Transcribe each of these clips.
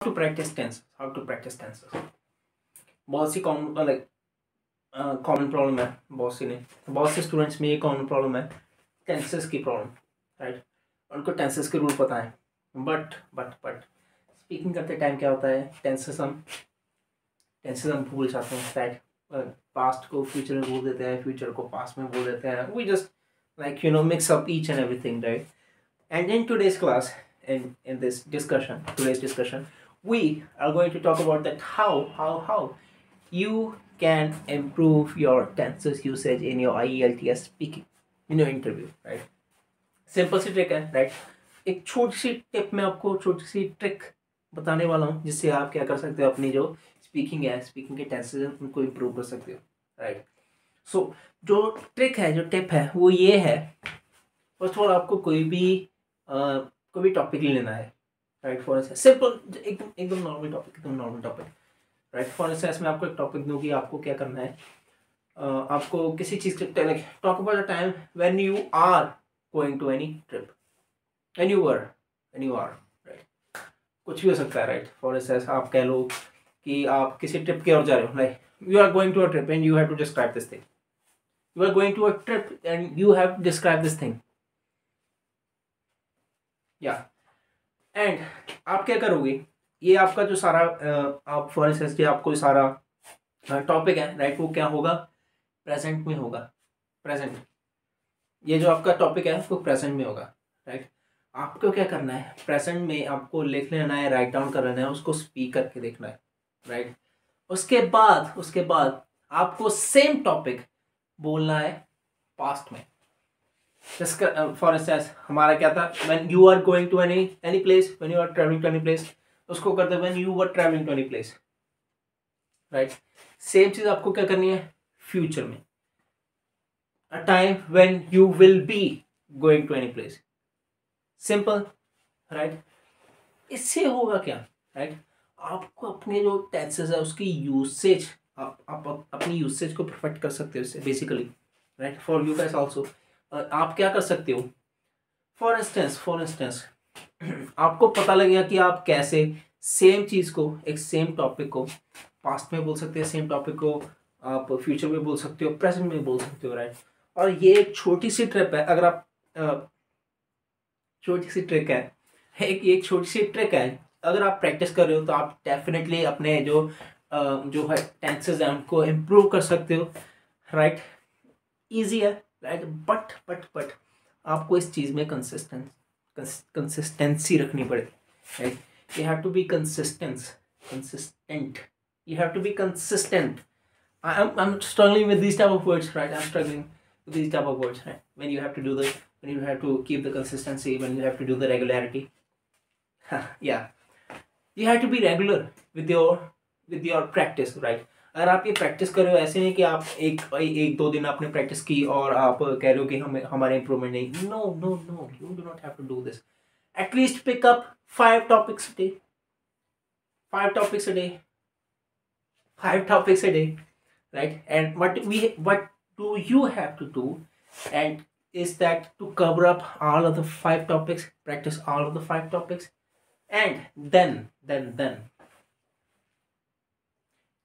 to practice tenses, how to practice tenses. बहुत सी common common problem है, बहुत से स्टूडेंट्स में ये कॉमन प्रॉब्लम है, टेंसेस की प्रॉब्लम, राइट। उनको टेंसेस के रूल पता है, बट स्पीकिंग करते टाइम क्या होता है, टेंसेस हम भूल जाते हैं, राइट। पास्ट को फ्यूचर में बोल देते हैं, फ्यूचर को पास्ट में बोल देते हैं, we just mix up each and everything, right. And in today's class, in this today's discussion, we are going to talk about that how you can improve your tenses usage in your IELTS speaking, in your interview, right? Simple सी trick है, right. एक छोटी सी tip में आपको छोटी सी trick बताने वाला हूँ, जिससे आप क्या कर सकते हो, अपनी जो स्पीकिंग के टेंसेस हैं उनको इम्प्रूव कर सकते हो, राइट। सो जो ट्रिक है, जो टिप है, वो ये है, फर्स्ट ऑफ ऑल आपको कोई भी टॉपिक ले लेना है, राइट। फॉर इंस्टेंस सिंपल एकदम normal topic, right. For instance मैं आपको एक टॉपिक दूंगी, आपको क्या करना है, आपको किसी चीज़ के talk about the time when you are going to any trip, when you are, right. कुछ भी हो सकता है, राइट। फॉर इंस्टेंस आप कह लो कि आप किसी ट्रिप की ओर जा रहे हो, like you are going to a trip and you have to describe this thing, you are going to a trip and you have describe this thing, या एंड आप क्या करोगे, ये आपका जो सारा आप फॉर इंस्टेंस आपको सारा टॉपिक है, राइट, वो क्या होगा, प्रेजेंट में होगा, प्रेजेंट। ये जो आपका टॉपिक है वो प्रेजेंट में होगा, राइट। आपको क्या करना है, प्रेजेंट में आपको लिख लेना है, राइट डाउन कर लेना है, उसको स्पीक करके देखना है, राइट। उसके बाद आपको सेम टॉपिक बोलना है पास्ट में। फॉर इंस्टेंस हमारा क्या था, when you are going to any place, when you are travelling to any place, उसको करते हैं when you were travelling to any place, right. Same चीज आपको क्या करनी है फ्यूचर में, a time when you will be going to any place, simple, right. इससे होगा क्या, राइट, आपको अपने जो टेंसेस है उसकी यूसेज, आप अपनी यूसेज को परफेक्ट कर सकते हो इससे, basically, right. For you guys also आप क्या कर सकते हो, फॉर इंस्टेंस आपको पता लगेगा कि आप कैसे सेम चीज़ को, एक सेम टॉपिक को पास्ट में बोल सकते हैं, सेम टॉपिक को आप फ्यूचर में बोल सकते हो, प्रेजेंट में बोल सकते हो, राइट। और ये एक छोटी सी ट्रिप है, अगर आप छोटी सी ट्रिक है, एक छोटी सी ट्रिक है, अगर आप प्रैक्टिस कर रहे हो तो आप डेफिनेटली अपने जो है टेंसेस हैं उनको इम्प्रूव कर सकते हो, राइट। ईजी है, राइट। बट आपको इस चीज़ में कंसिस्टेंसी रखनी पड़ेगी, right. You have to be consistent, you have to be consistent. I'm struggling with these type of words, right? I'm struggling with these type of words, right? When you have to do when you have to keep the consistency, when you have to do the regularity, yeah, you have to be regular with your practice, right? अगर आप ये practice कर रहे हो, ऐसे नहीं कि आप एक दो दिन आपने प्रैक्टिस की और आप कह रहे हो कि हमारे इम्प्रूवमेंट नहीं, no, you do not have to do this. At least pick up 5 topics a day, 5 topics a day, 5 topics a day, right? And what do you have to do, and is that to cover up all of the 5 topics, practice all of the 5 topics, and then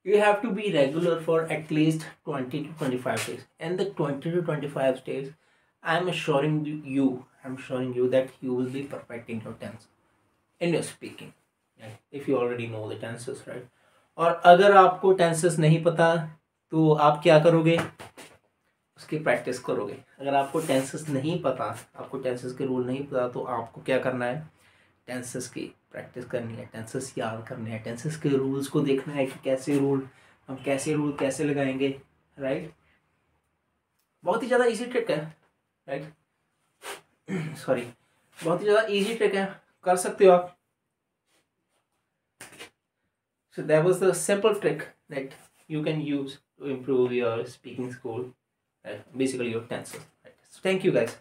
you have to be regular for at least 20 to 25 days. And the 20 to 25 days, I'm assuring you that you will be perfecting your tense in your speaking, right? If you already know the tenses, right? और अगर आपको tenses नहीं पता तो आप क्या करोगे, उसकी प्रैक्टिस करोगे। अगर आपको टेंसेस नहीं पता, आपको टेंसेस के रूल नहीं पता, तो आपको क्या करना है, टेंसेस की प्रैक्टिस करनी है, टेंसेस याद करने हैं, टेंसेस के रूल्स को देखना है कि हम कैसे रूल कैसे लगाएंगे, राइट। बहुत ही ज़्यादा इजी ट्रिक है, राइट। सॉरी, बहुत ही ज़्यादा इजी ट्रिक है, कर सकते हो आप। So that was the simple trick that you can use to improve your speaking skill, basically your tenses. Right? So thank you guys.